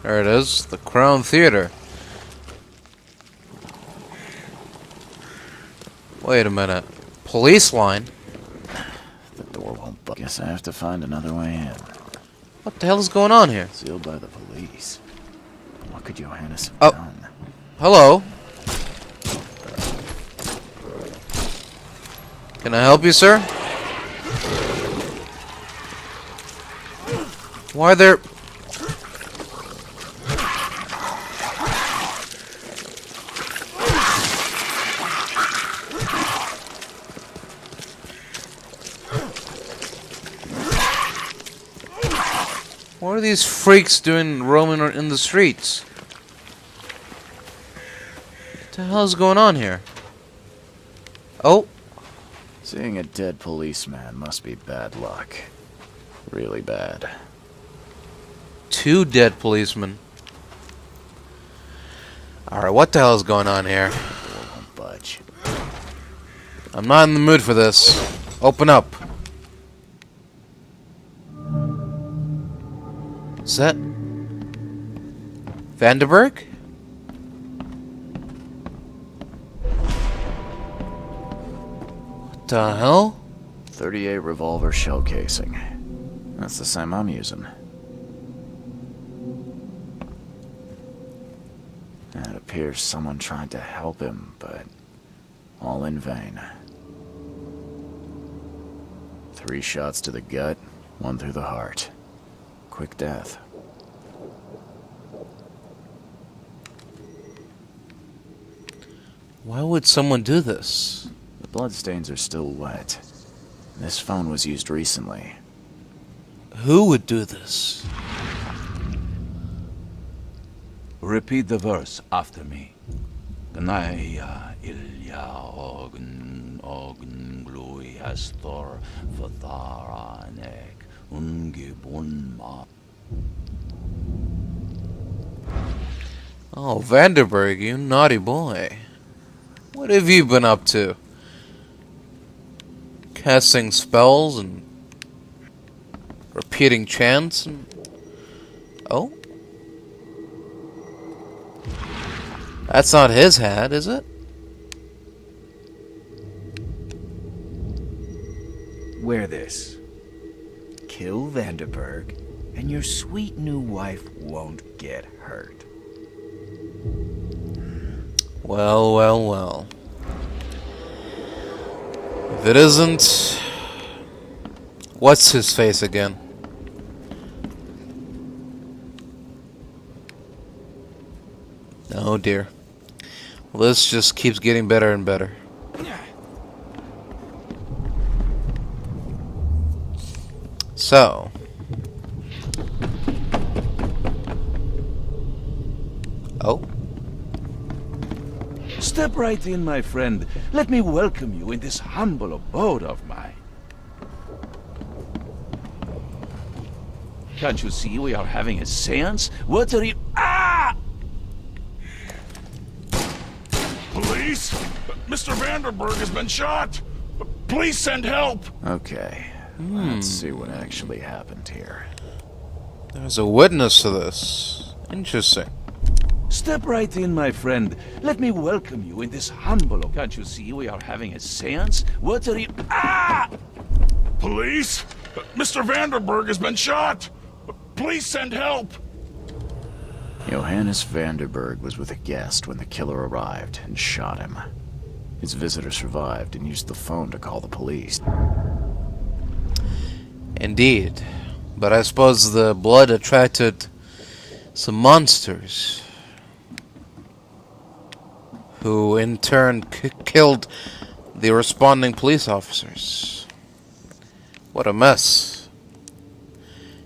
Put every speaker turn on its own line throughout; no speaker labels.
There it is, the Crown Theater. Wait a minute. Police line?
The door won't budge. Guess I have to find another way in.
What the hell is going on here?
Sealed by the police. What could Johannes have
Oh.
done?
Hello? Can I help you, sir? Why are there... What are these freaks doing roaming in the streets? What the hell is going on here? Oh.
Seeing a dead policeman must be bad luck. Really bad.
2 dead policemen. Alright, what the hell is going on here?
The door won't budge.
I'm not in the mood for this. Open up. Is that... Vanderberg? What the hell?
38 revolver shell casing. That's the same I'm using. It appears someone tried to help him, but all in vain. 3 shots to the gut, 1 through the heart. Quick death.
Why would someone do this?
The bloodstains are still wet. This phone was used recently.
Who would do this?
Repeat the verse after me. Gnaya ilya ogn glui hastor fatharanek ungibunma.
Oh, Vanderberg, you naughty boy. What have you been up to? Casting spells and repeating chants and... Oh? That's not his hat, is it?
Wear this. Kill Vanderberg, and your sweet new wife won't get hurt.
Well, well, well. If it isn't... What's his face again? Oh dear. This just keeps getting better and better. So. Oh.
Step right in, my friend. Let me welcome you in this humble abode of mine. Can't you see we are having a seance? What are you... Ah!
Police? Mr. Vanderberg has been shot! Please send help!
Okay, let's see what actually happened here.
There's a witness to this. Interesting.
Step right in, my friend. Let me welcome you in this humble... Can't you see we are having a seance? What are you... Ah!
Police? Mr. Vanderberg has been shot! Please send help!
Johannes Vanderberg was with a guest when the killer arrived and shot him. His visitor survived and used the phone to call the police.
Indeed. But I suppose the blood attracted some monsters, who in turn killed the responding police officers. What a mess.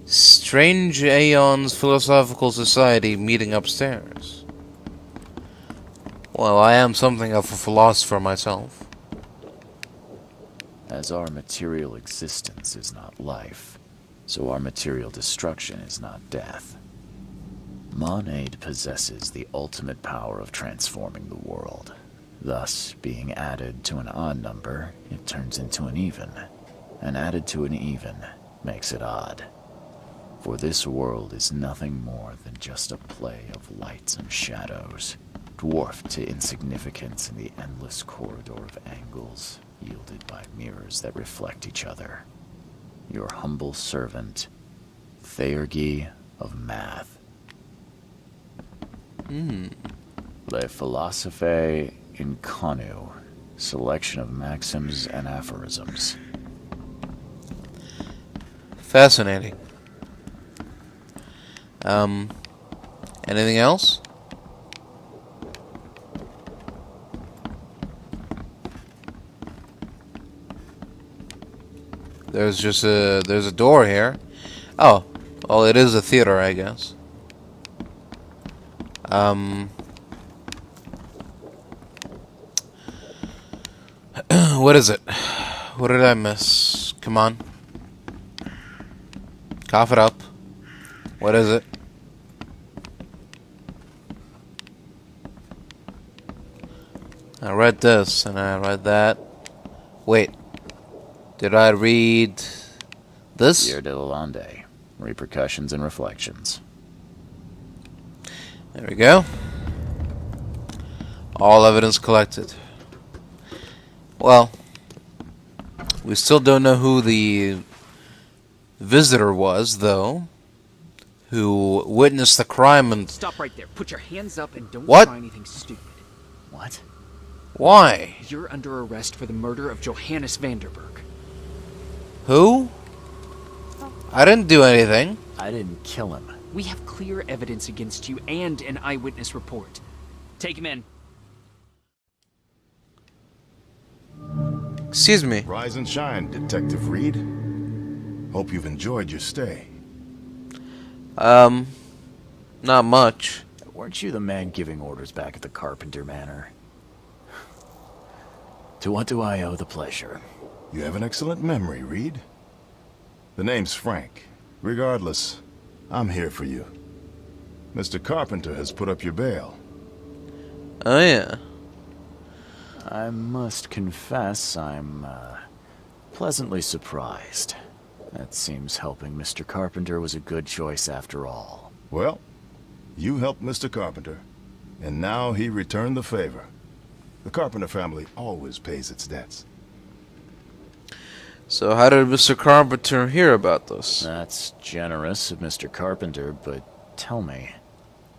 Strange Aeon's Philosophical Society meeting upstairs. Well, I am something of a philosopher myself.
As our material existence is not life, so our material destruction is not death. Monade possesses the ultimate power of transforming the world. Thus, being added to an odd number, it turns into an even. And added to an even makes it odd. For this world is nothing more than just a play of lights and shadows, dwarfed to insignificance in the endless corridor of angles yielded by mirrors that reflect each other. Your humble servant, Theurgy of Math. Le Philosophe Inconu, selection of maxims and aphorisms.
Fascinating. Anything else? There's a door here. Oh, well, it is a theater, I guess. What is it? What did I miss? Come on. Cough it up. What is it? I read this and I read that. Wait. Did I read this?
Pierre de Lalande, repercussions and reflections.
There we go. All evidence collected. Well, we still don't know who the visitor was, though, who witnessed the crime and...
Stop right there. Put your hands up and don't
What?
try anything stupid.
What?
Why?
You're under arrest for the murder of Johannes Vanderberg.
Who? I didn't do anything.
I didn't kill him.
We have clear evidence against you and an eyewitness report. Take him in.
Excuse me.
Rise and shine, Detective Reed. Hope you've enjoyed your stay.
Not much.
Weren't you the man giving orders back at the Carpenter Manor? To what do I owe the pleasure?
You have an excellent memory, Reed. The name's Frank. Regardless, I'm here for you. Mr. Carpenter has put up your bail.
Oh, yeah.
I must confess I'm pleasantly surprised. That seems helping Mr. Carpenter was a good choice after all.
Well, you helped Mr. Carpenter, and now he returned the favor. The Carpenter family always pays its debts.
So how did Mr. Carpenter hear about this?
That's generous of Mr. Carpenter, but tell me,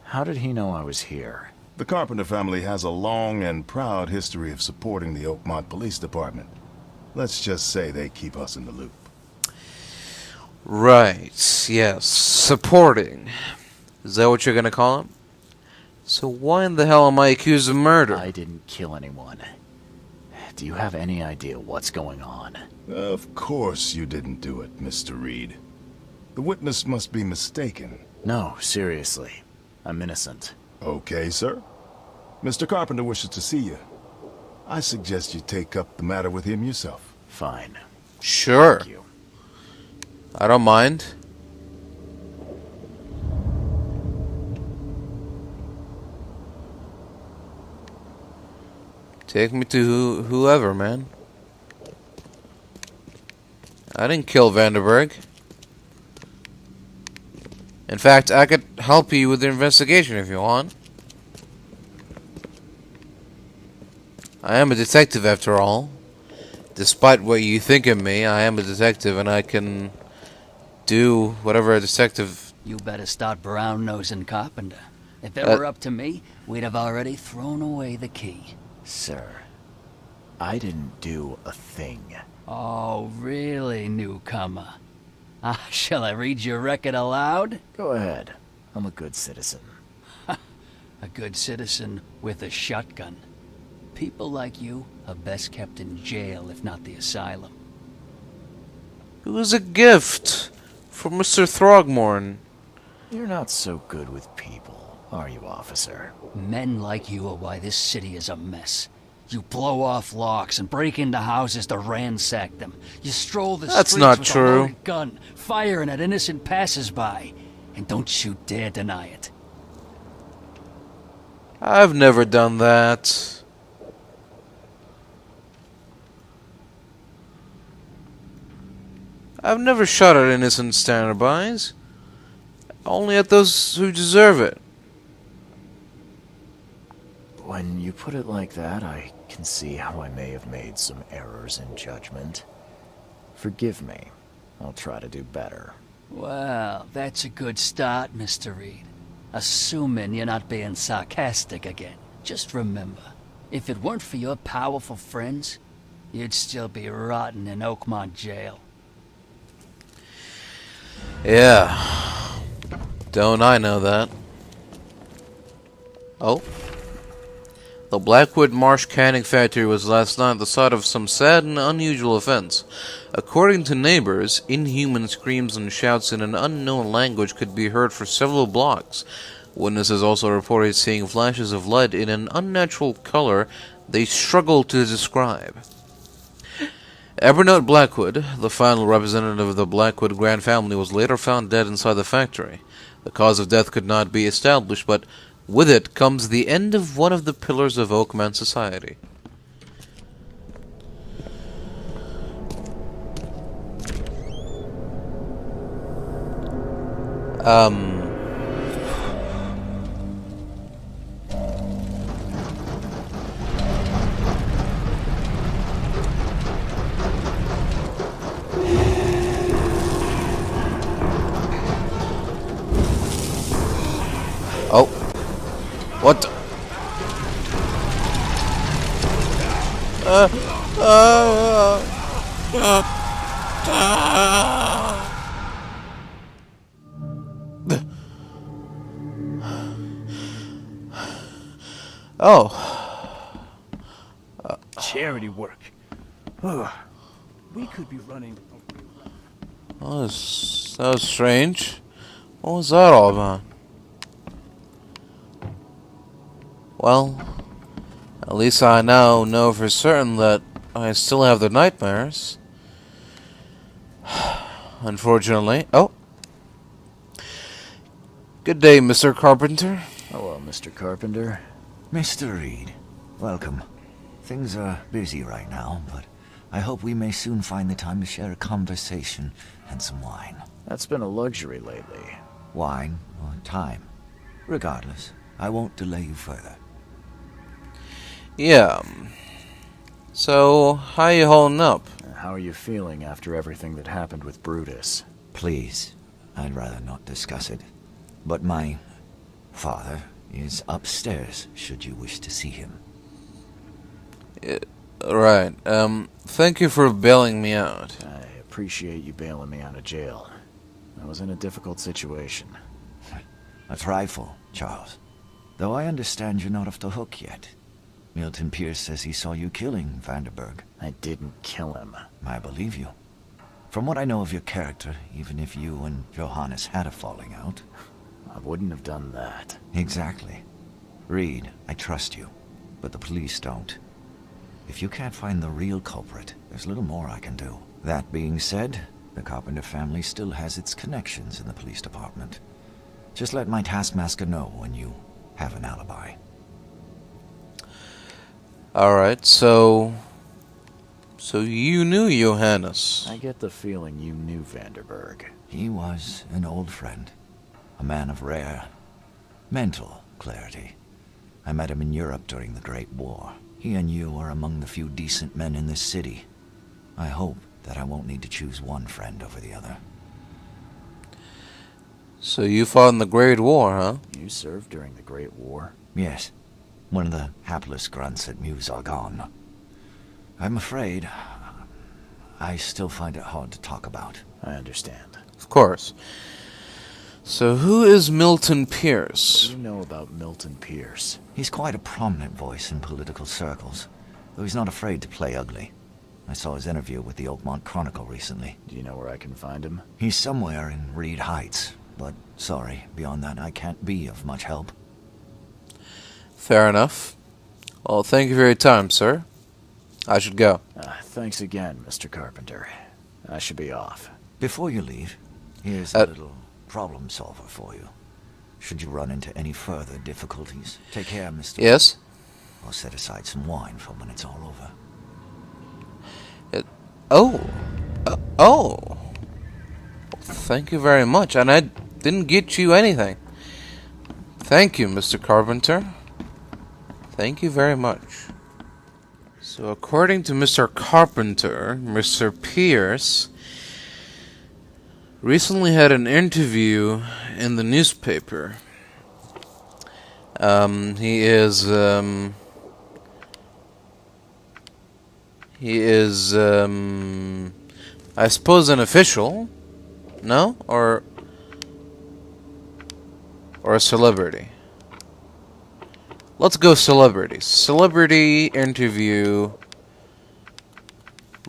how did he know I was here?
The Carpenter family has a long and proud history of supporting the Oakmont Police Department. Let's just say they keep us in the loop.
Right, yes. Supporting. Is that what you're gonna call him? So why in the hell am I accused of murder?
I didn't kill anyone. Do you have any idea what's going on?
Of course you didn't do it, Mr. Reed. The witness must be mistaken.
No, seriously. I'm innocent.
Okay, sir. Mr. Carpenter wishes to see you. I suggest you take up the matter with him yourself.
Fine.
Sure.
Thank you.
I don't mind. Take me to whoever, man. I didn't kill Vanderberg. In fact, I could help you with the investigation if you want. I am a detective after all. Despite what you think of me, I am a detective and I can do whatever a detective...
You better start brown-nosing Carpenter. If it were up to me, we'd have already thrown away the key.
Sir, I didn't do a thing.
Oh, really, newcomer? Shall I read your record aloud?
Go ahead. I'm a good citizen.
A good citizen with a shotgun. People like you are best kept in jail, if not the asylum.
It was a gift for Mr. Throgmorn.
You're not so good with people, are you, officer?
Men like you are why this city is a mess. You blow off locks and break into houses to ransack them. You stroll the
That's
streets
not
with
true.
a loaded gun, firing at innocent passersby. And don't you dare deny it.
I've never done that. I've never shot at innocent standbys. only at those who deserve it.
When you put it like that, I can see how I may have made some errors in judgment. Forgive me. I'll try to do better.
Well, that's a good start, Mr. Reed. Assuming you're not being sarcastic again. Just remember, if it weren't for your powerful friends, you'd still be rotting in Oakmont jail.
Yeah. Don't I know that? Oh. The Blackwood Marsh Canning Factory was last night the site of some sad and unusual events. According to neighbors, inhuman screams and shouts in an unknown language could be heard for several blocks. Witnesses also reported seeing flashes of light in an unnatural color they struggled to describe. Evernote Blackwood, the final representative of the Blackwood Grand family, was later found dead inside the factory. The cause of death could not be established, but with it comes the end of one of the pillars of Oakman society. Oh. What the? Oh.
Charity work. Ugh. We could be running.
That was strange. What was that all about? Well, at least I now know for certain that I still have the nightmares. Unfortunately. Oh. Good day, Mr. Carpenter.
Hello, Mr. Carpenter.
Mr. Reed, welcome. Things are busy right now, but I hope we may soon find the time to share a conversation and some wine.
That's been a luxury lately.
Wine or time. Regardless, I won't delay you further.
Yeah. So, how you holding up?
How are you feeling after everything that happened with Brutus?
Please, I'd rather not discuss it. But my father is upstairs, should you wish to see him.
Right. Thank you for bailing me out.
I appreciate you bailing me out of jail. I was in a difficult situation.
A trifle, Charles. Though I understand you're not off the hook yet. Milton Pierce says he saw you killing Vanderberg.
I didn't kill him.
I believe you. From what I know of your character, even if you and Johannes had a falling out...
I wouldn't have done that.
Exactly. Reed, I trust you, but the police don't. If you can't find the real culprit, there's little more I can do. That being said, the Carpenter family still has its connections in the police department. Just let my taskmaster know when you have an alibi.
Alright, so you knew Johannes.
I get the feeling you knew Vanderberg.
He was an old friend. A man of rare mental clarity. I met him in Europe during the Great War. He and you are among the few decent men in this city. I hope that I won't need to choose one friend over the other.
So you fought in the Great War, huh?
You served during the Great War?
Yes. One of the hapless grunts at Meuse Argonne. I'm afraid I still find it hard to talk about.
I understand.
Of course. So who is Milton
What
Pierce?
do you know about Milton Pierce?
He's quite a prominent voice in political circles, though he's not afraid to play ugly. I saw his interview with the Oakmont Chronicle recently.
Do you know where I can find him?
He's somewhere in Reed Heights, but sorry, beyond that I can't be of much help.
Fair enough. Well, thank you for your time, sir. I should go.
Thanks again, Mr. Carpenter. I should be off.
Before you leave, here's a little problem solver for you. Should you run into any further difficulties, take care, Mr.
Yes?
I'll set aside some wine for when it's all over.
Oh. Oh. Thank you very much. And didn't get you anything. Thank you, Mr. Carpenter. Thank you very much. So according to Mr. Carpenter, Mr. Pierce recently had an interview in the newspaper. He is, I suppose an official? No? Or a celebrity? Let's go celebrity. Celebrity interview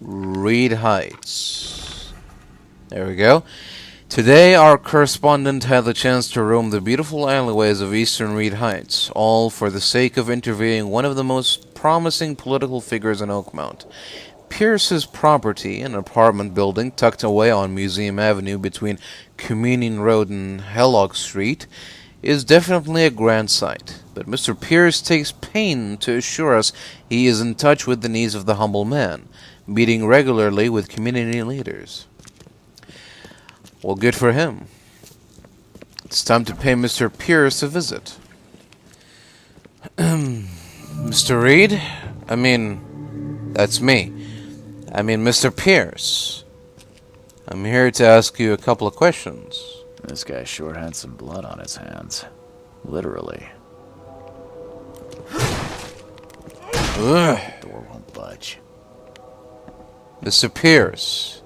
Reed Heights. There we go. Today our correspondent had the chance to roam the beautiful alleyways of Eastern Reed Heights, all for the sake of interviewing one of the most promising political figures in Oakmount. Pierce's property, an apartment building tucked away on Museum Avenue between Communion Road and Hellock Street, is definitely a grand sight, but Mr. Pierce takes pain to assure us he is in touch with the needs of the humble man, meeting regularly with community leaders. Well, good for him. It's time to pay Mr. Pierce a visit. Mr. Reed? That's me. Mr. Pierce. I'm here to ask you a couple of questions.
This guy sure had some blood on his hands. Literally.
Ugh.
Door won't budge.
Mr. Pierce.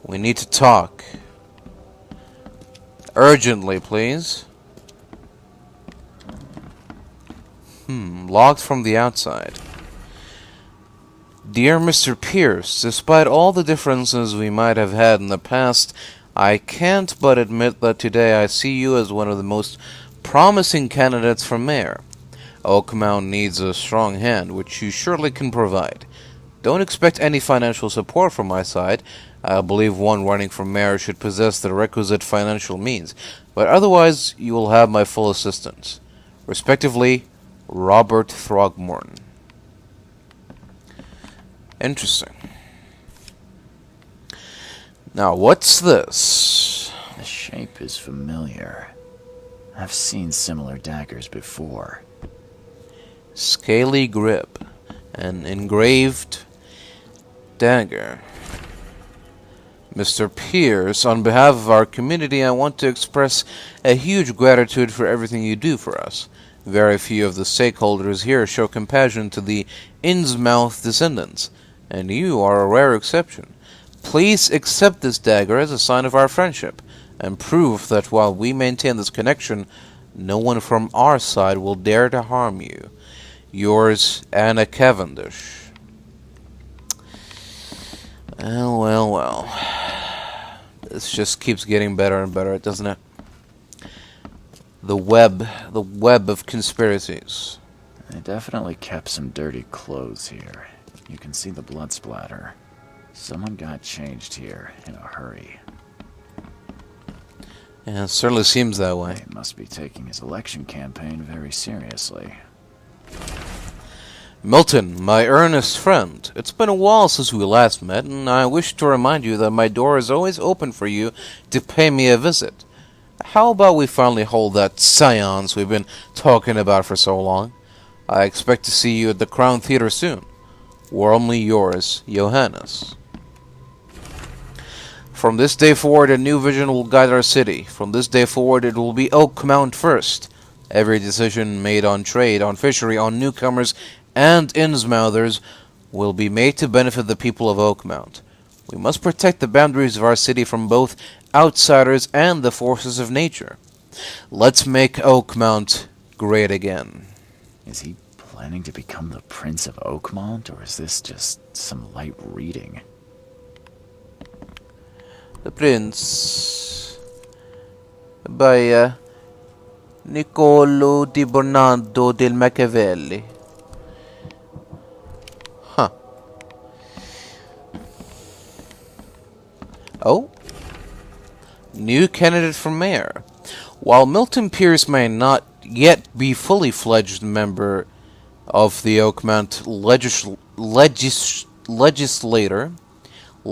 We need to talk. Urgently, please. Locked from the outside. Dear Mr. Pierce, despite all the differences we might have had in the past, I can't but admit that today I see you as one of the most promising candidates for mayor. Oakmount needs a strong hand, which you surely can provide. Don't expect any financial support from my side. I believe one running for mayor should possess the requisite financial means, but otherwise you will have my full assistance. Respectively, Robert Throgmorton. Interesting. Now, what's this?
The shape is familiar. I've seen similar daggers before.
Scaly grip. An engraved dagger. Mr. Pierce, on behalf of our community, I want to express a huge gratitude for everything you do for us. Very few of the stakeholders here show compassion to the Innsmouth descendants, and you are a rare exception. Please accept this dagger as a sign of our friendship, and prove that while we maintain this connection, no one from our side will dare to harm you. Yours, Anna Cavendish. Well. This just keeps getting better and better, doesn't it? The web of conspiracies.
They definitely kept some dirty clothes here. You can see the blood splatter. Someone got changed here in a hurry.
Yeah, it certainly seems that way.
He must be taking his election campaign very seriously.
Milton, my earnest friend, it's been a while since we last met, and I wish to remind you that my door is always open for you to pay me a visit. How about we finally hold that seance we've been talking about for so long? I expect to see you at the Crown Theater soon. Warmly yours, Johannes. From this day forward, a new vision will guide our city. From this day forward, it will be Oakmount first. Every decision made on trade, on fishery, on newcomers, and Innsmouthers will be made to benefit the people of Oakmount. We must protect the boundaries of our city from both outsiders and the forces of nature. Let's make Oakmount great again.
Is he planning to become the Prince of Oakmount, or is this just some light reading?
The Prince by Niccolo di Bernardo del Machiavelli. Huh. Oh? New candidate for mayor. While Milton Pierce may not yet be fully fledged member of the Oakmount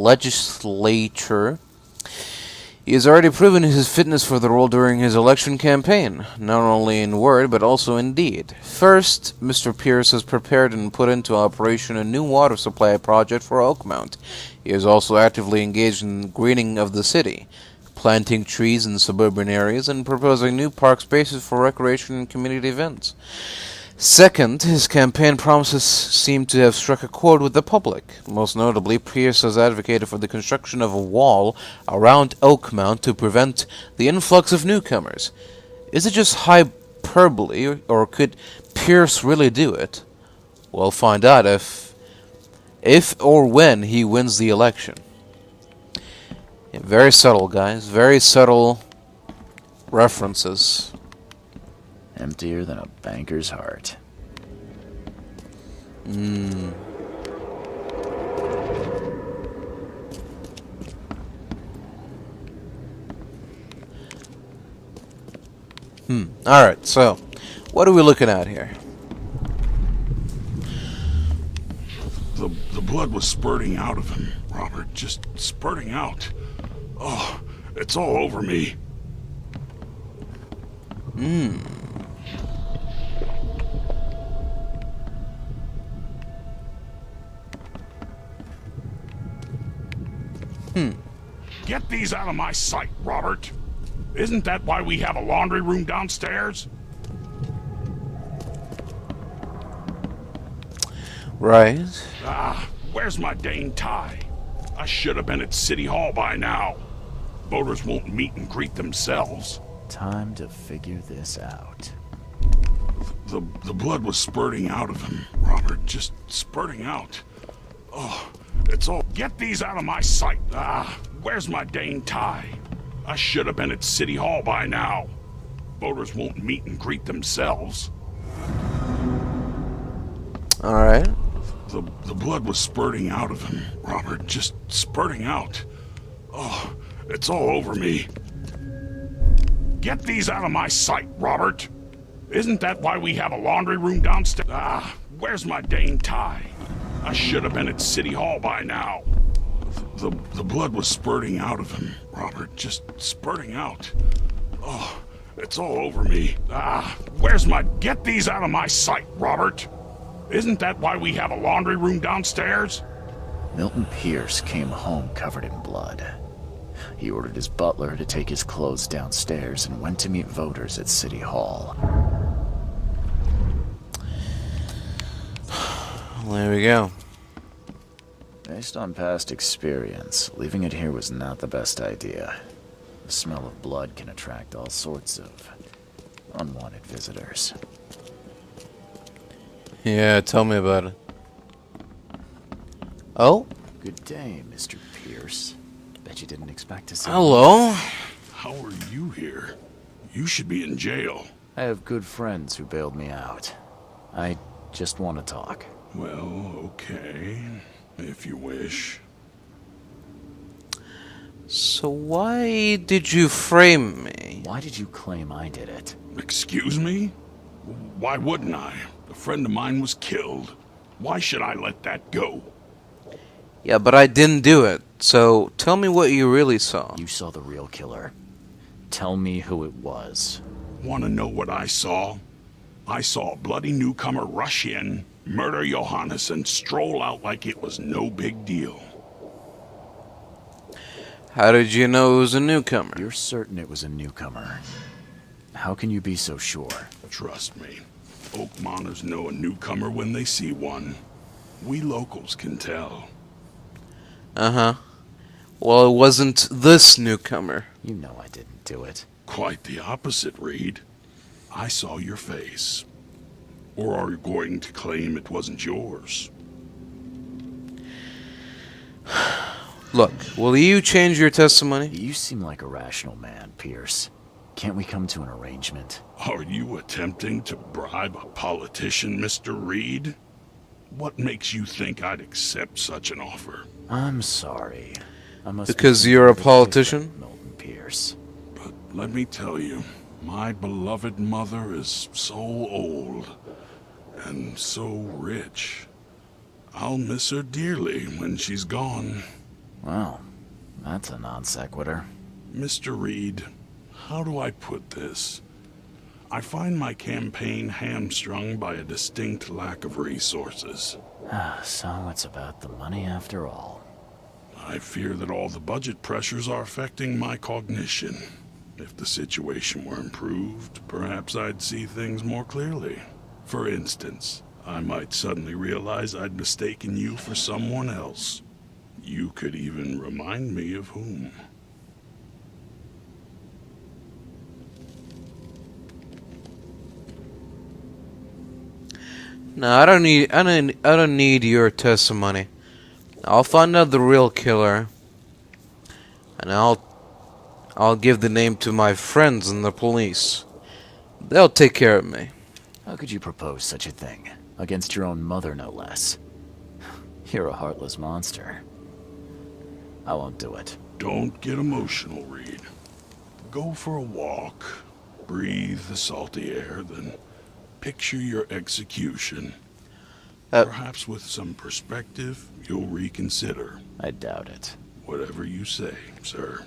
legislature, He has already proven his fitness for the role during his election campaign, not only in word but also in deed. First, Mr. Pierce has prepared and put into operation a new water supply project for Oakmount. He is also actively engaged in greening of the city, planting trees in suburban areas and proposing new park spaces for recreation and community events. Second, his campaign promises seem to have struck a chord with the public. Most notably, Pierce has advocated for the construction of a wall around Oakmount to prevent the influx of newcomers. Is it just hyperbole, or could Pierce really do it? We'll find out if or when he wins the election. Yeah, very subtle, guys. Very subtle references.
Emptier than a banker's heart.
Alright, so, what are we looking at here?
The blood was spurting out of him, Robert. Just spurting out. Oh, it's all over me. Get these out of my sight, Robert. Isn't that why we have a laundry room downstairs?
Right.
Where's my dang tie? I should have been at City Hall by now. Voters won't meet and greet themselves.
Time to figure this out.
The blood was spurting out of him, Robert. Just spurting out. Oh, it's all... Get these out of my sight. Where's my dang tie? I should have been at City Hall by now. Voters won't meet and greet themselves.
Alright.
The blood was spurting out of him, Robert. Just spurting out. Oh, it's all over me. Get these out of my sight, Robert. Isn't that why we have a laundry room downstairs? Where's my dang tie? I should have been at City Hall by now. The blood was spurting out of him, Robert. Just spurting out. Oh, it's all over me. Where's my... Get these out of my sight, Robert. Isn't that why we have a laundry room downstairs?
Milton Pierce came home covered in blood. He ordered his butler to take his clothes downstairs and went to meet voters at City Hall.
There we go.
Based on past experience, leaving it here was not the best idea. The smell of blood can attract all sorts of unwanted visitors.
Yeah, tell me about it. Oh?
Good day, Mr. Pierce. Bet you didn't expect to see me.
Hello?
How are you here? You should be in jail.
I have good friends who bailed me out. I just want to talk.
Well, okay. If you wish.
So why did you frame me?
Why did you claim I did it?
Excuse me? Why wouldn't I? A friend of mine was killed. Why should I let that go?
Yeah, but I didn't do it. So tell me what you really saw.
You saw the real killer. Tell me who it was.
Want to know what I saw? I saw a bloody newcomer rush in, murder Johannes, and stroll out like it was no big deal.
How did you know it was a newcomer?
You're certain it was a newcomer. How can you be so sure?
Trust me. Oakmonters know a newcomer when they see one. We locals can tell.
Uh-huh. Well, it wasn't this newcomer.
You know I didn't do it.
Quite the opposite, Reed. I saw your face. Or are you going to claim it wasn't yours?
Look, will you change your testimony?
You seem like a rational man, Pierce. Can't we come to an arrangement?
Are you attempting to bribe a politician, Mr. Reed? What makes you think I'd accept such an offer?
I'm sorry. I must
Because
be
you're a
thinking of
politician?
different Milton Pierce.
But let me tell you, my beloved mother is so old and so rich. I'll miss her dearly when she's gone.
Well, that's a non sequitur.
Mr. Reed, how do I put this? I find my campaign hamstrung by a distinct lack of resources.
So it's about the money after all.
I fear that all the budget pressures are affecting my cognition. If the situation were improved, perhaps I'd see things more clearly. For instance, I might suddenly realize I'd mistaken you for someone else. You could even remind me of whom.
No, I don't need your testimony. I'll find out the real killer, and I'll give the name to my friends in the police. They'll take care of me.
How could you propose such a thing? Against your own mother, no less. You're a heartless monster. I won't do it.
Don't get emotional, Reed. Go for a walk, breathe the salty air, then picture your execution. Perhaps with some perspective, you'll reconsider.
I doubt it.
Whatever you say, sir.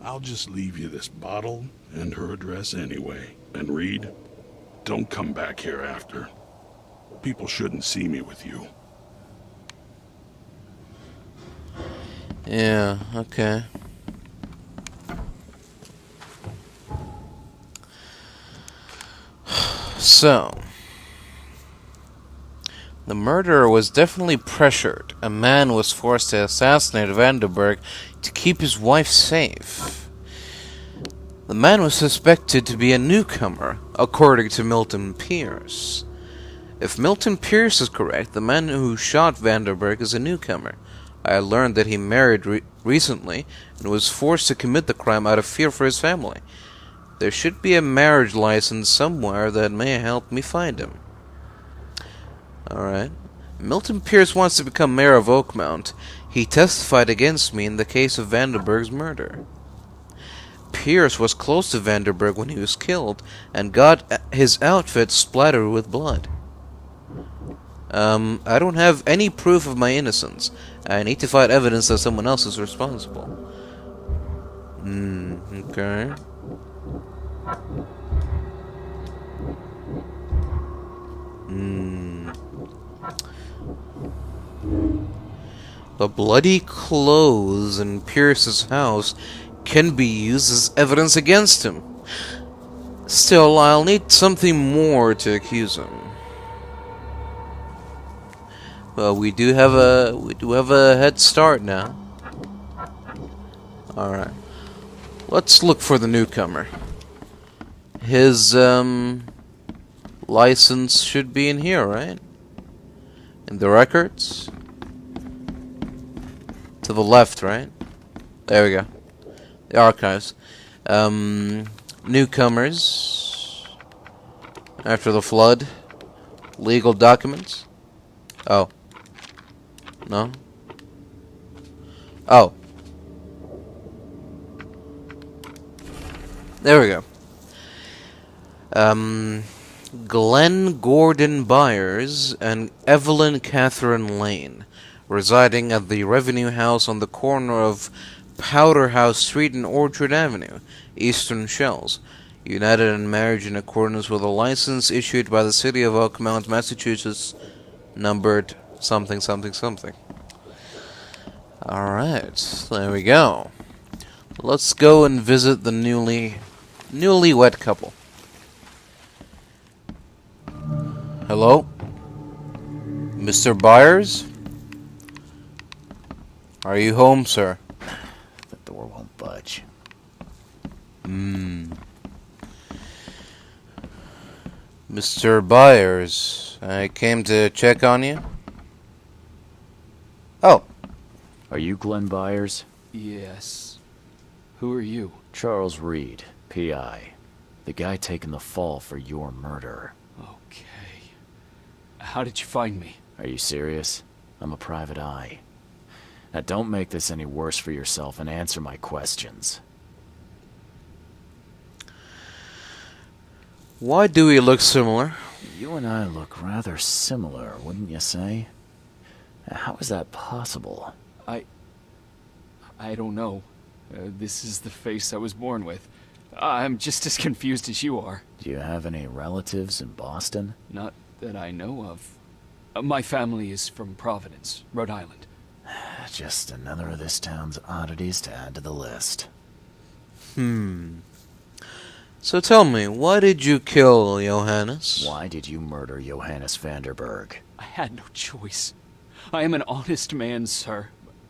I'll just leave you this bottle and her address anyway. And Reed, don't come back here after. People shouldn't see me with you.
Yeah, okay. So, the murderer was definitely pressured. A man was forced to assassinate Vanderberg to keep his wife safe. The man was suspected to be a newcomer, according to Milton Pierce. If Milton Pierce is correct, the man who shot Vanderberg is a newcomer. I learned that he married recently and was forced to commit the crime out of fear for his family. There should be a marriage license somewhere that may help me find him. Alright. Milton Pierce wants to become mayor of Oakmount. He testified against me in the case of Vanderberg's murder. Pierce was close to Vanderberg when he was killed and got his outfit splattered with blood. I don't have any proof of my innocence. I need to find evidence that someone else is responsible. Okay. The bloody clothes in Pierce's house can be used as evidence against him. Still, I'll need something more to accuse him. Well, we do have a head start now. All right. Let's look for the newcomer. His license should be in here, right? In the records? To the left, right? There we go. The archives. Newcomers. After the flood. Legal documents. Oh. No? Oh. There we go. Glenn Gordon Byers and Evelyn Catherine Lane, residing at the Revenue House on the corner of Powderhouse Street and Orchard Avenue, Eastern Shells, united in marriage in accordance with a license issued by the City of Oakmount, Massachusetts, numbered something something something. Alright, there we go. Let's go and visit the newlywed couple. Hello? Mr. Byers? Are you home, sir?
The door won't budge.
Mr. Byers, I came to check on you. Oh.
Are you Glenn Byers?
Yes. Who are you?
Charles Reed, P.I. The guy taking the fall for your murder.
Okay. How did you find me?
Are you serious? I'm a private eye. Now don't make this any worse for yourself and answer my questions.
Why do we look similar?
You and I look rather similar, wouldn't you say? How is that possible?
I don't know. This is the face I was born with. I'm just as confused as you are.
Do you have any relatives in Boston?
Not that I know of. My family is from Providence, Rhode Island.
Just another of this town's oddities to add to the list.
So tell me, why did you kill Johannes?
Why did you murder Johannes Vanderberg?
I had no choice. I am an honest man, sir.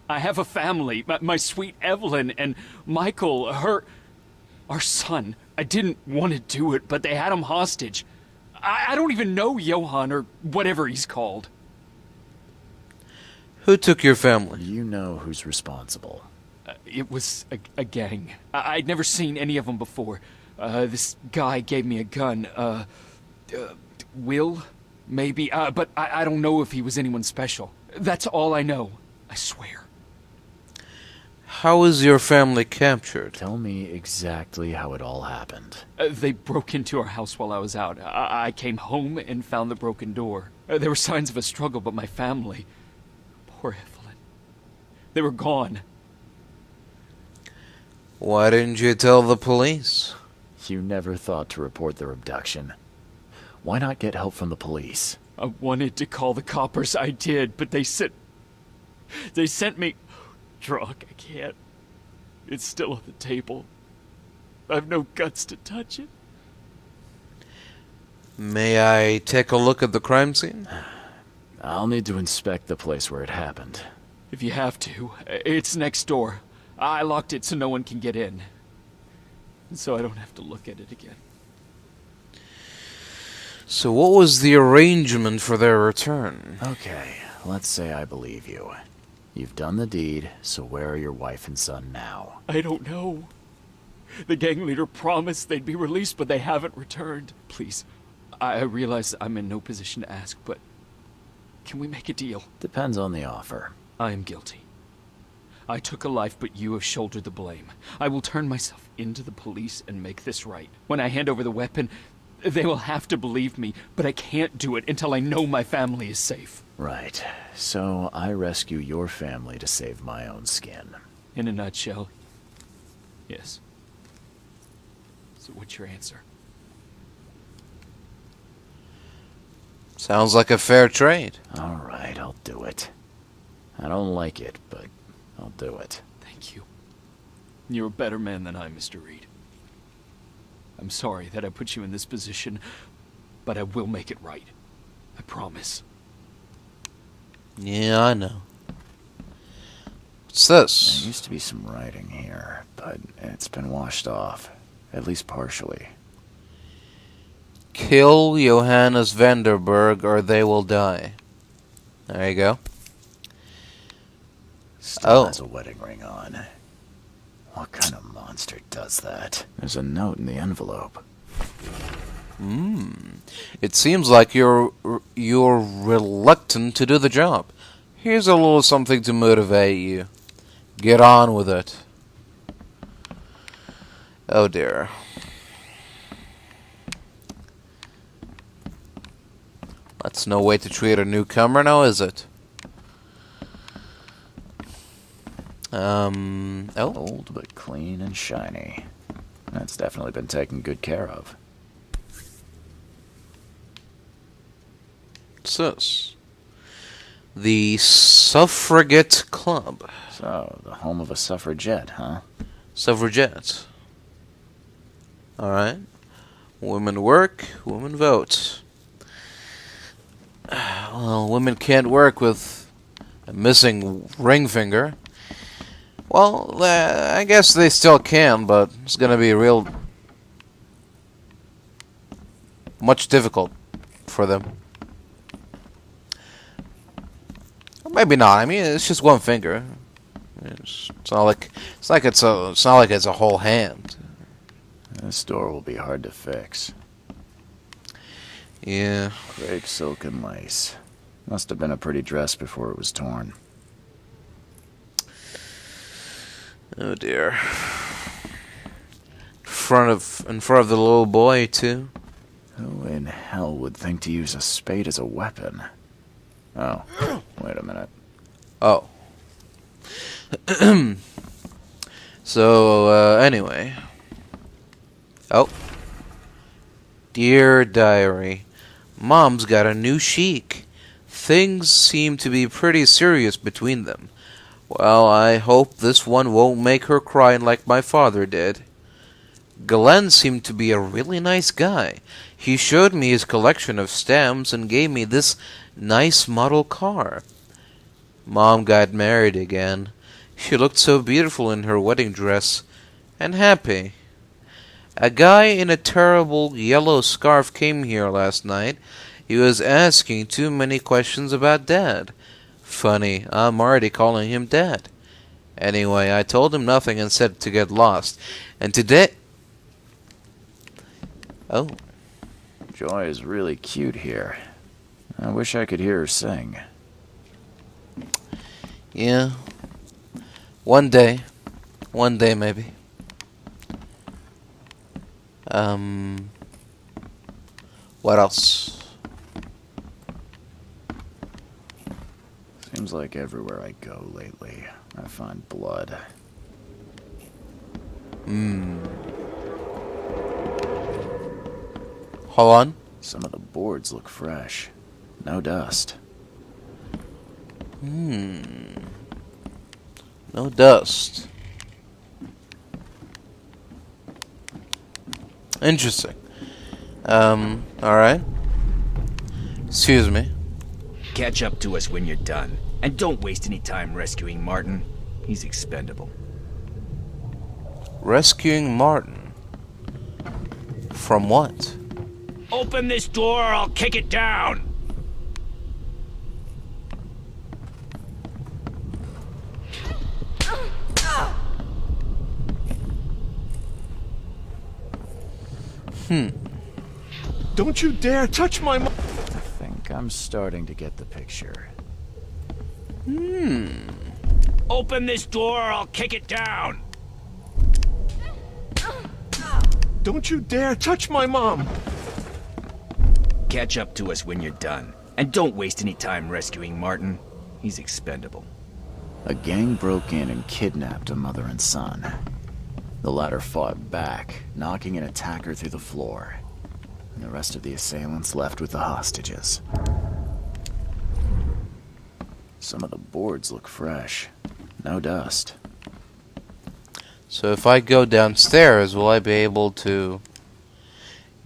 I have a family. My sweet Evelyn and Michael, our son. I didn't want to do it, but they had him hostage. I don't even know Johann, or whatever he's called.
Who took your family?
You know who's responsible.
It was a gang. I'd never seen any of them before. This guy gave me a gun. Will? Maybe. But I don't know if he was anyone special. That's all I know. I swear.
How was your family captured?
Tell me exactly how it all happened.
They broke into our house while I was out. I came home and found the broken door. There were signs of a struggle, but my family... Poor Evelyn. They were gone.
Why didn't you tell the police?
You never thought to report their abduction. Why not get help from the police?
I wanted to call the coppers, I did, but they sent me drunk. I can't. It's still on the table. I've no guts to touch it.
May I take a look at the crime scene?
I'll need to inspect the place where it happened.
If you have to, it's next door. I locked it so no one can get in. So I don't have to look at it again.
So what was the arrangement for their return?
Okay, let's say I believe you. You've done the deed, so where are your wife and son now?
I don't know. The gang leader promised they'd be released, but they haven't returned. Please, I realize I'm in no position to ask, but can we make a deal?
Depends on the offer.
I am guilty. I took a life, but you have shouldered the blame. I will turn myself into the police and make this right. When I hand over the weapon, they will have to believe me, but I can't do it until I know my family is safe.
Right. So I rescue your family to save my own skin.
In a nutshell, yes. So what's your answer?
Sounds like a fair trade.
All right, I'll do it. I don't like it, but I'll do it.
Thank you. You're a better man than I, Mr. Reed. I'm sorry that I put you in this position, but I will make it right. I promise.
Yeah, I know. What's this?
There used to be some writing here, but it's been washed off. At least partially.
Kill Johannes Vanderberg or they will die. There you go.
Still has a wedding ring on. What kind of monster does that? There's a note in the envelope.
It seems like you're reluctant to do the job. Here's a little something to motivate you. Get on with it. Oh dear. That's no way to treat a newcomer now, is it?
Old but clean and shiny. That's definitely been taken good care of.
What's this? The Suffragette Club.
So, the home of a suffragette, huh?
Suffragette. Alright. Women work, women vote. Well, women can't work with a missing ring finger. Well, I guess they still can, but it's going to be real much difficult for them. Or maybe not. I mean, it's just one finger. It's not like it's a whole hand.
This door will be hard to fix.
Yeah.
Crepe silk and lace. Must have been a pretty dress before it was torn.
Oh dear. In front of the little boy too.
Who in hell would think to use a spade as a weapon? Oh, wait a minute.
Oh. So, anyway. Oh. Dear Diary, Mom's got a new sheik. Things seem to be pretty serious between them. Well, I hope this one won't make her cry like my father did. Glenn seemed to be a really nice guy. He showed me his collection of stamps and gave me this nice model car. Mom got married again. She looked so beautiful in her wedding dress, and happy. A guy in a terrible yellow scarf came here last night. He was asking too many questions about Dad. Funny, I'm already calling him Dad. Anyway, I told him nothing and said to get lost. And today... Oh.
Joy is really cute here. I wish I could hear her sing.
Yeah. One day. One day, maybe. What else?
Seems like everywhere I go lately, I find blood.
Hold on.
Some of the boards look fresh. No dust.
No dust. Interesting. Alright. Excuse me.
Catch up to us when you're done. And don't waste any time rescuing Martin. He's expendable.
Rescuing Martin. From what?
Open this door or I'll kick it down!
Don't you dare touch my
I think I'm starting to get the picture.
Open this door or I'll kick it down!
Don't you dare touch my mom!
Catch up to us when you're done. And don't waste any time rescuing Martin. He's expendable.
A gang broke in and kidnapped a mother and son. The latter fought back, knocking an attacker through the floor. And the rest of the assailants left with the hostages. Some of the boards look fresh. No dust.
So if I go downstairs, will I be able to...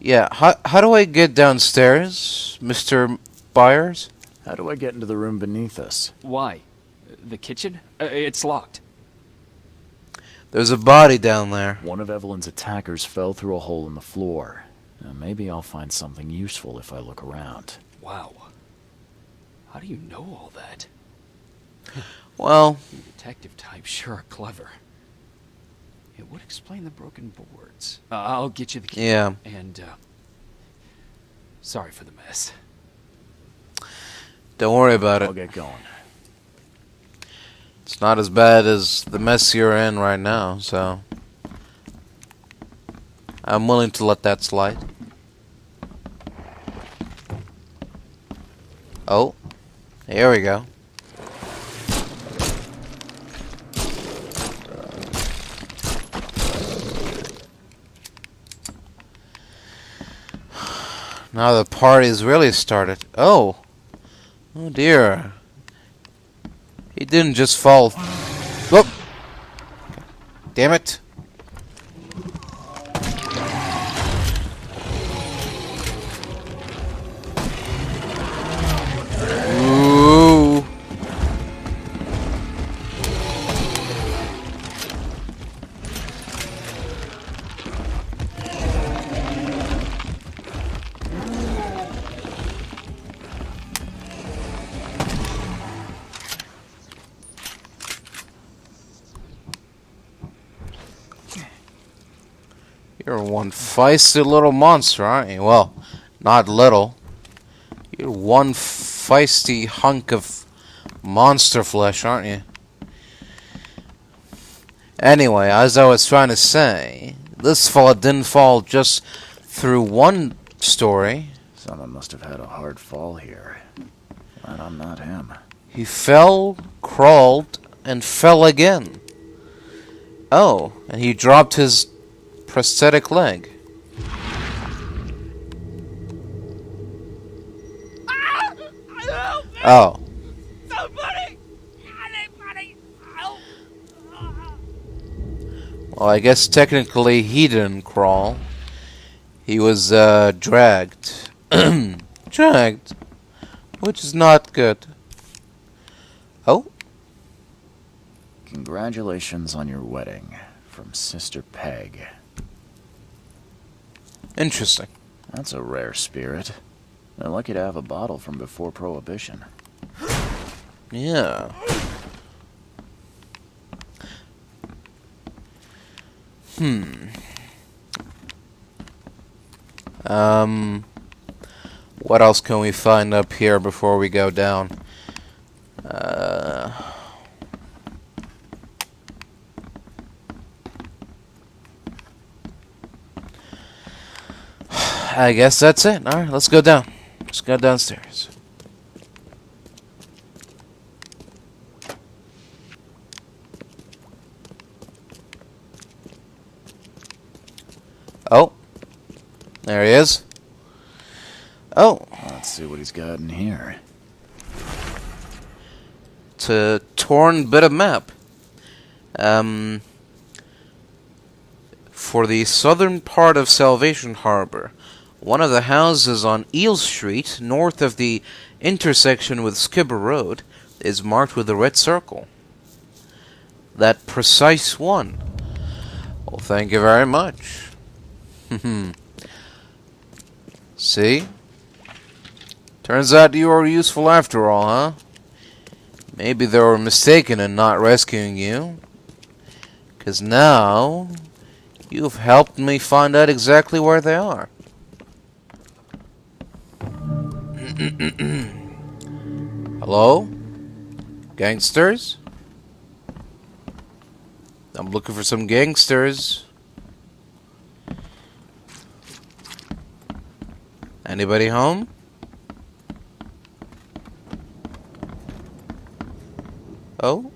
Yeah, how do I get downstairs, Mr. Byers?
How do I get into the room beneath us?
Why? The kitchen? It's locked.
There's a body down there.
One of Evelyn's attackers fell through a hole in the floor. Now, maybe I'll find something useful if I look around.
Wow. How do you know all that?
Well,
You detective types sure are clever. It would explain the broken boards. I'll get you the key.
yeah.
And, sorry for the mess.
Don't worry about
I'll
it.
get going.
It's not as bad as the mess you're in right now, so... I'm willing to let that slide. Oh. Here we go. Now the party's really started. Oh. Oh dear. He didn't just fall. Whoop. Damn it. Ooh. You're one feisty little monster, aren't you? Well, not little. You're one feisty hunk of monster flesh, aren't you? Anyway, as I was trying to say, this fella didn't fall just through one story.
Someone must have had a hard fall here. Glad I'm not him.
He fell, crawled, and fell again. Oh, and he dropped his prosthetic leg. Oh. Well, I guess technically he didn't crawl. He was dragged. Dragged. Which is not good. Oh?
Congratulations on your wedding. From Sister Peg.
Interesting.
That's a rare spirit. They're lucky to have a bottle from before Prohibition.
Yeah. What else can we find up here before we go down? I guess that's it. Alright, let's go down. Let's go downstairs. Oh. There he is. Oh.
Let's see what he's got in here.
It's a torn bit of map. For the southern part of Salvation Harbor, one of the houses on Eel Street, north of the intersection with Skibber Road, is marked with a red circle. That precise one. Well, thank you very much. See? Turns out you are useful after all, huh? Maybe they were mistaken in not rescuing you. 'Cause now, you've helped me find out exactly where they are. Hello? Gangsters? I'm looking for some gangsters. Anybody home? Oh?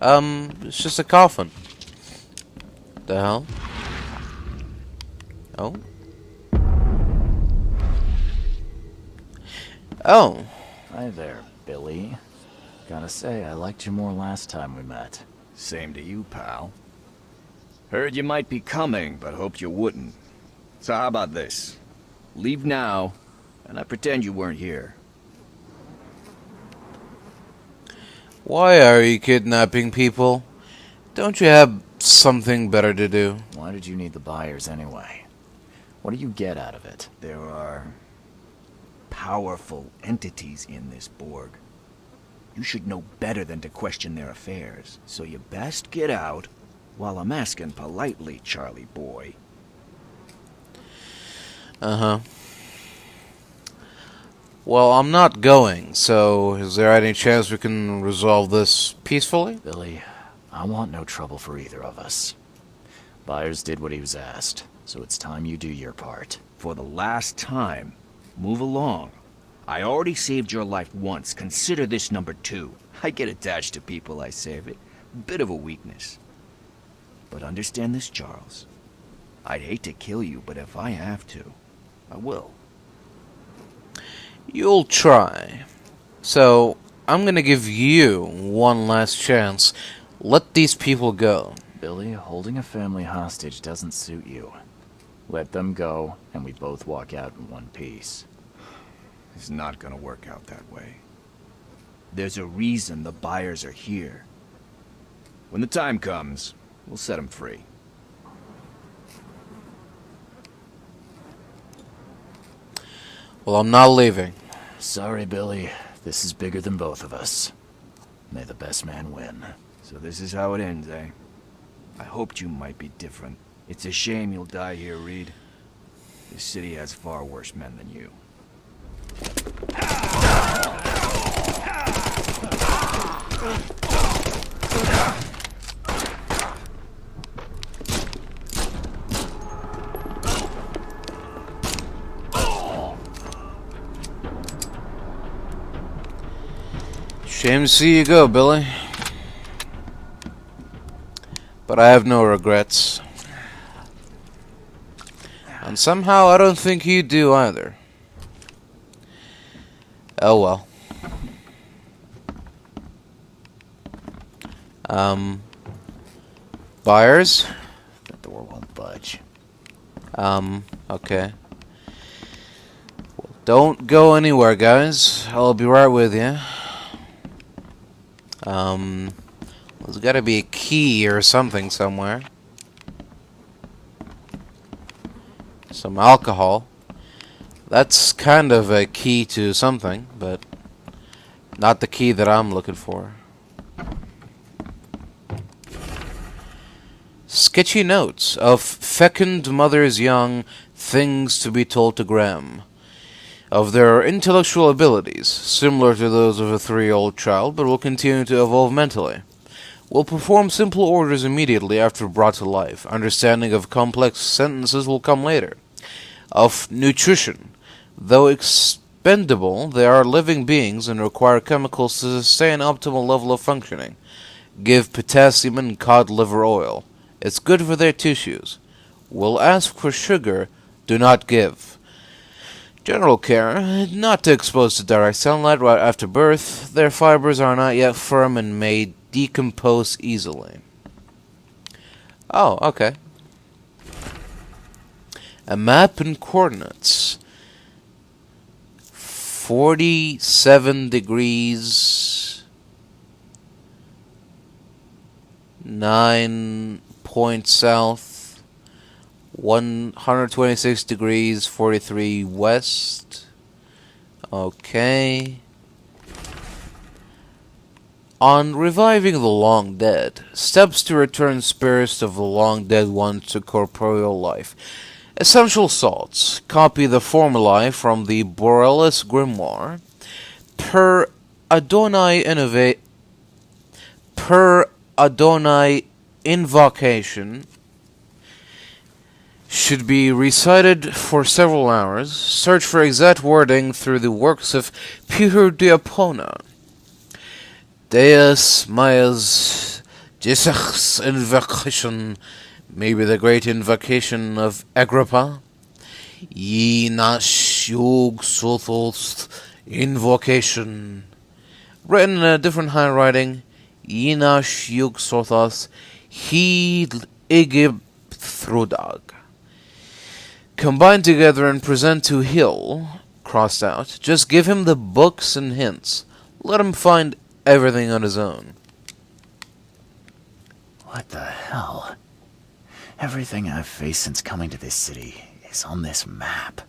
It's just a coffin. The hell? Oh? Oh.
Hi there, Billy. Gotta say, I liked you more last time we met.
Same to you, pal. Heard you might be coming, but hoped you wouldn't. So how about this? Leave now, and I pretend you weren't here.
Why are you kidnapping people? Don't you have something better to do?
Why did you need the buyers anyway? What do you get out of it?
There are powerful entities in this Borg. You should know better than to question their affairs, so you best get out while I'm asking politely, Charlie boy.
Uh-huh. Well, I'm not going, so is there any chance we can resolve this peacefully?
Billy, I want no trouble for either of us. Byers did what he was asked, so it's time you do your part.
For the last time, move along. I already saved your life once. Consider this number 2. I get attached to people I save. It. Bit of a weakness. But understand this, Charles. I'd hate to kill you, but if I have to, I will.
You'll try. So, I'm gonna give you one last chance. Let these people go.
Billy, holding a family hostage doesn't suit you. Let them go, and we both walk out in one piece.
It's not gonna work out that way. There's a reason the buyers are here. When the time comes, we'll set them free.
Well, I'm not leaving.
Sorry, Billy. This is bigger than both of us. May the best man win.
So this is how it ends, eh? I hoped you might be different. It's a shame you'll die here, Reed. This city has far worse men than you.
Shame to see you go, Billy. But I have no regrets. And somehow I don't think you do either. Oh well. Buyers?
The door won't budge.
Okay. Well, don't go anywhere, guys. I'll be right with you. There's gotta be a key or something somewhere. Some alcohol. That's kind of a key to something, but not the key that I'm looking for. Sketchy notes of fecund mothers young, things to be told to Graham. Of their intellectual abilities, similar to those of a 3-year-old child, but will continue to evolve mentally. Will perform simple orders immediately after brought to life. Understanding of complex sentences will come later. Of nutrition. Though expendable, they are living beings and require chemicals to sustain optimal level of functioning. Give potassium and cod liver oil. It's good for their tissues. Will ask for sugar. Do not give. General care. Not to expose to direct sunlight right after birth. Their fibers are not yet firm and may decompose easily. Oh, okay. A map and coordinates. 47 degrees 9 points south, 126 degrees 43 west. Okay. On reviving the long dead, steps to return spirits of the long dead ones to corporeal life. Essential salts. Copy the formulae from the Borealis Grimoire. Per Adonai invocation should be recited for several hours. Search for exact wording through the works of Peter Diapona. Deus Maia's Jesus invocation, maybe the great invocation of Agrippa. Ye nash yog sothos invocation. Written in a different handwriting. Ye nash yog sothos he igib thrudag. Combine together and present to Hill, crossed out. Just give him the books and hints. Let him find everything on his own.
What the hell? Everything I've faced since coming to this city is on this map.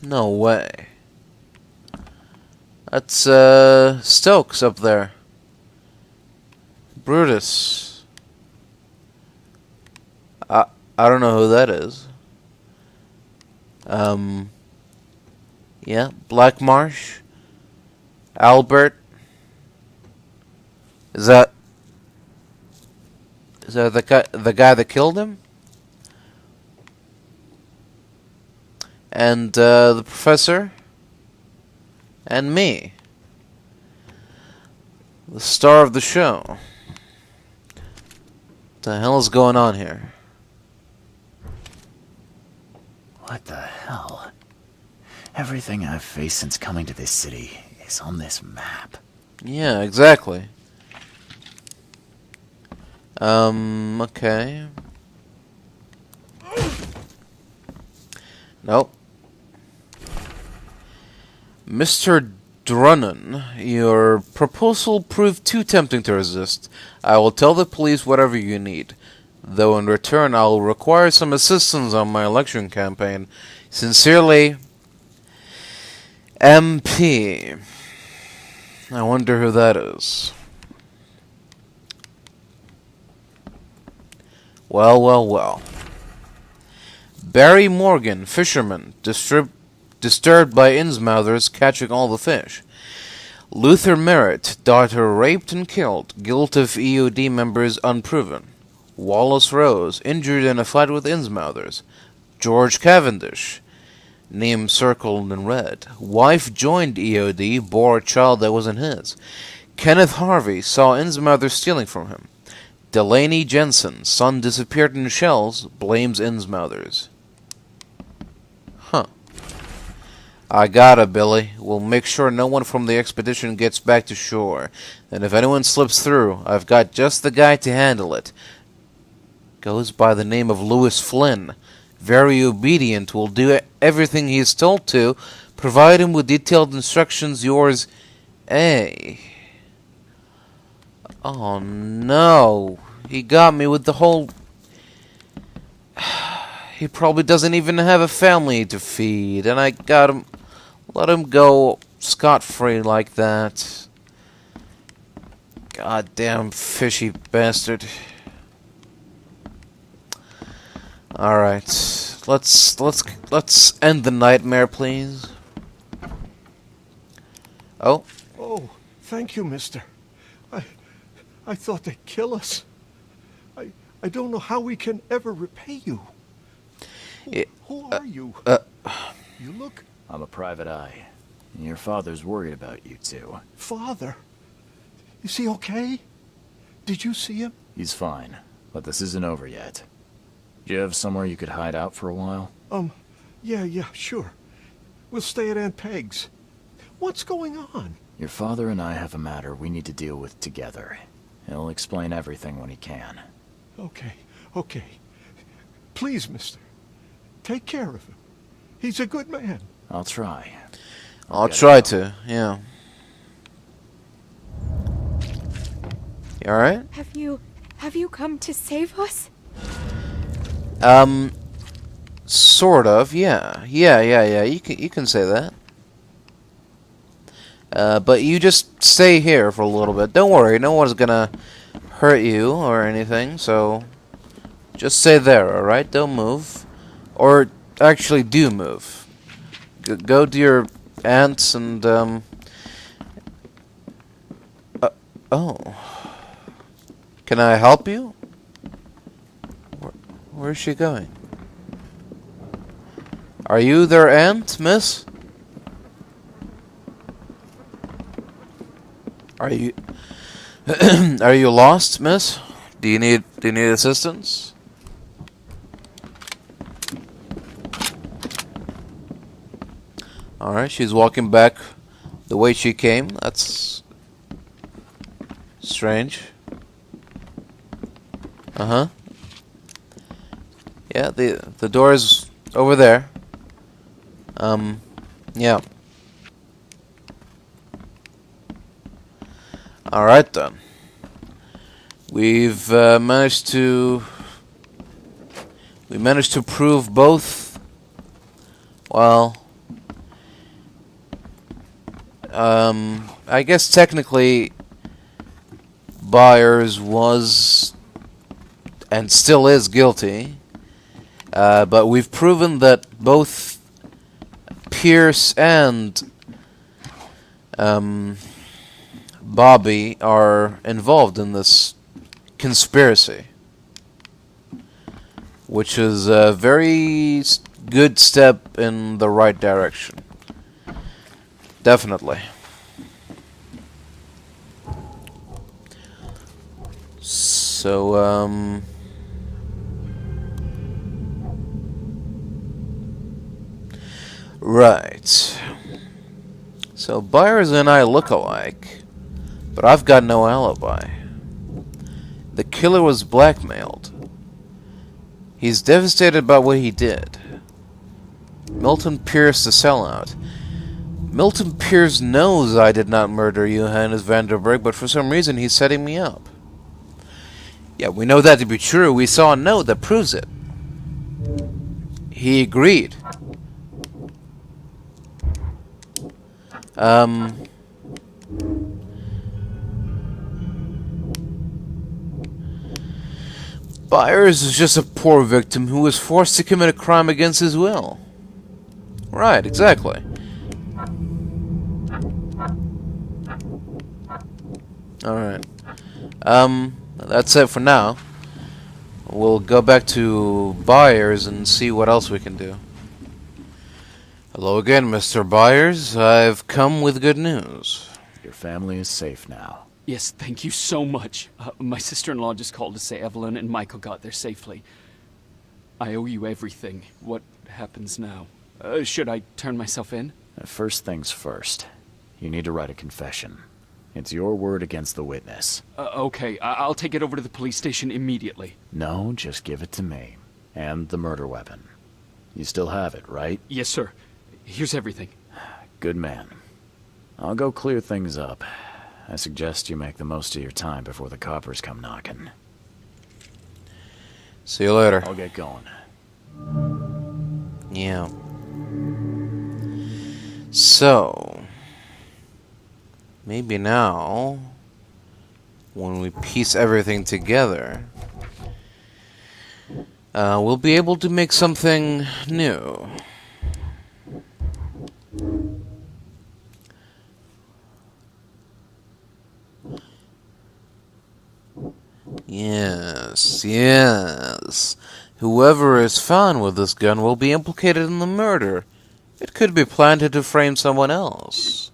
No way. That's, Stokes up there. Brutus. I don't know who that is. Yeah, Black Marsh. Albert. Is that the guy that killed him? And the professor? And me. The star of the show. What the hell is going on here?
What the hell? Everything I've faced since coming to this city is on this map.
Yeah, exactly. Okay. Nope. Mr. Drunnen, your proposal proved too tempting to resist. I will tell the police whatever you need, though in return I will require some assistance on my election campaign. Sincerely, MP. I wonder who that is. Well. Barry Morgan, fisherman, disturbed by Innsmouthers catching all the fish. Luther Merritt, daughter raped and killed, guilt of EOD members unproven. Wallace Rose, injured in a fight with Innsmouthers. George Cavendish, name circled in red. Wife joined EOD, bore a child that wasn't his. Kenneth Harvey saw Innsmouth stealing from him. Delaney Jensen, son disappeared in shells, blames Innsmouthers. Huh. I got it, Billy. We'll make sure no one from the expedition gets back to shore. And if anyone slips through, I've got just the guy to handle it. Goes by the name of Lewis Flynn. Very obedient, will do everything he is told to. Provide him with detailed instructions. Yours, A. Oh no. He got me with the whole... He probably doesn't even have a family to feed, and I got him... Let him go scot-free like that. Goddamn fishy bastard. Alright. Let's end the nightmare, please. Oh.
Oh, thank you, mister. I thought they'd kill us. I don't know how we can ever repay you. Who are you? You look...
I'm a private eye. And your father's worried about you two.
Father? Is he okay? Did you see him?
He's fine, but this isn't over yet. Do you have somewhere you could hide out for a while?
Yeah, sure. We'll stay at Aunt Peg's. What's going on?
Your father and I have a matter we need to deal with together. He'll explain everything when he can.
Okay. Please, mister. Take care of him. He's a good man.
I'll try.
I'll try to, yeah. You alright?
Have you come to save us?
Sort of, yeah. Yeah. You can say that. But you just stay here for a little bit. Don't worry, no one's gonna hurt you or anything, so just stay there, alright? Don't move. Or actually do move. Go to your aunt's and, oh. Can I help you? Where's she going? Are you their aunt, miss? Are you... Are you lost, miss? Do you need assistance? Alright, she's walking back the way she came. That's... strange. Uh-huh. Yeah, the door is over there. Yeah. Alright then. We've managed to prove both. Well, I guess technically Byers was and still is guilty. But we've proven that both Pierce and Bobby are involved in this conspiracy, which is a very good step in the right direction. Definitely. So, right. So Byers and I look alike, but I've got no alibi. The killer was blackmailed. He's devastated by what he did. Milton Pierce the sellout. Milton Pierce knows I did not murder Johannes Vanderberg, but for some reason he's setting me up. Yeah, we know that to be true. We saw a note that proves it. He agreed. Byers is just a poor victim who was forced to commit a crime against his will. Right, exactly. Alright. That's it for now. We'll go back to Byers and see what else we can do. Hello again, Mr. Byers. I've come with good news.
Your family is safe now.
Yes, thank you so much. My sister-in-law just called to say Evelyn and Michael got there safely. I owe you everything. What happens now? Should I turn myself in?
First things first. You need to write a confession. It's your word against the witness.
Okay, I'll take it over to the police station immediately.
No, just give it to me. And the murder weapon. You still have it, right?
Yes, sir. Here's everything.
Good man. I'll go clear things up. I suggest you make the most of your time before the coppers come knocking.
See you later.
I'll get going.
Yeah. So, maybe now, when we piece everything together, we'll be able to make something new. Yes, yes. Whoever is found with this gun will be implicated in the murder. It could be planted to frame someone else.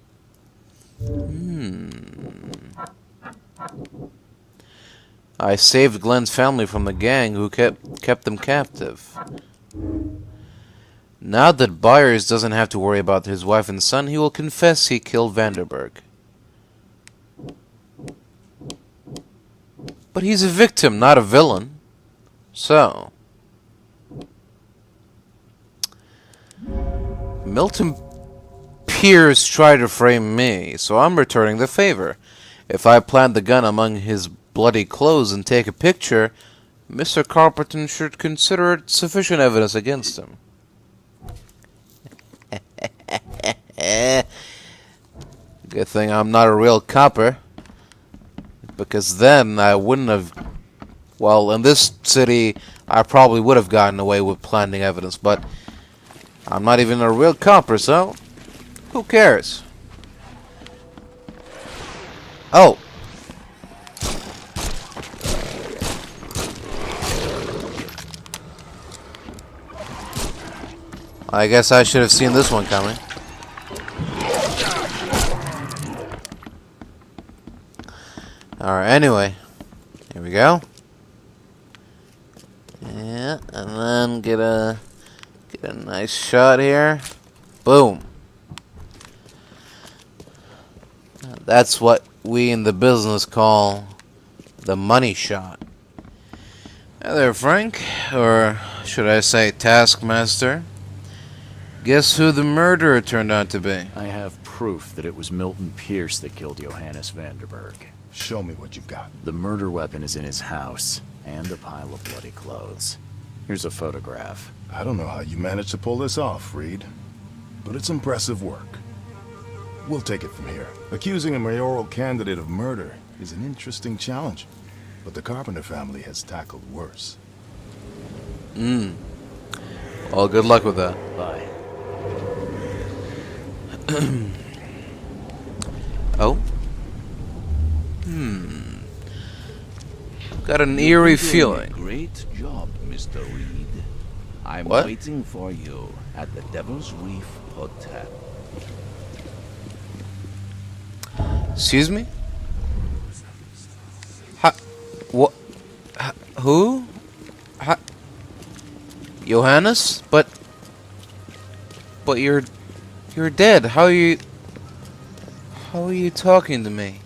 I saved Glenn's family from the gang who kept them captive. Now that Byers doesn't have to worry about his wife and son, he will confess he killed Vanderberg. But he's a victim, not a villain. So, Milton Pierce tried to frame me, so I'm returning the favor. If I plant the gun among his bloody clothes and take a picture, Mr. Carpenter should consider it sufficient evidence against him. Good thing I'm not a real copper, because then I wouldn't have... Well, in this city, I probably would have gotten away with planting evidence, but I'm not even a real copper, so who cares? Oh. I guess I should have seen this one coming. Alright, anyway. Here we go. Yeah, and then get a nice shot here. Boom. That's what we in the business call the money shot. Hey there, Frank. Or should I say Taskmaster? Guess who the murderer turned out to be?
I have proof that it was Milton Pierce that killed Johannes Vanderberg.
Show me what you've got.
The murder weapon is in his house, and a pile of bloody clothes. Here's a photograph.
I don't know how you managed to pull this off, Reed, but it's impressive work. We'll take it from here. Accusing a mayoral candidate of murder is an interesting challenge, but the Carpenter family has tackled worse.
Well, good luck with that.
Bye.
Oh? Got an eerie feeling.
Great job, Mr. Reed. I'm
What?
waiting for you at the Devil's Reef Hotel.
Excuse me? What? Who? Johannes? But you're dead. How are you talking to me?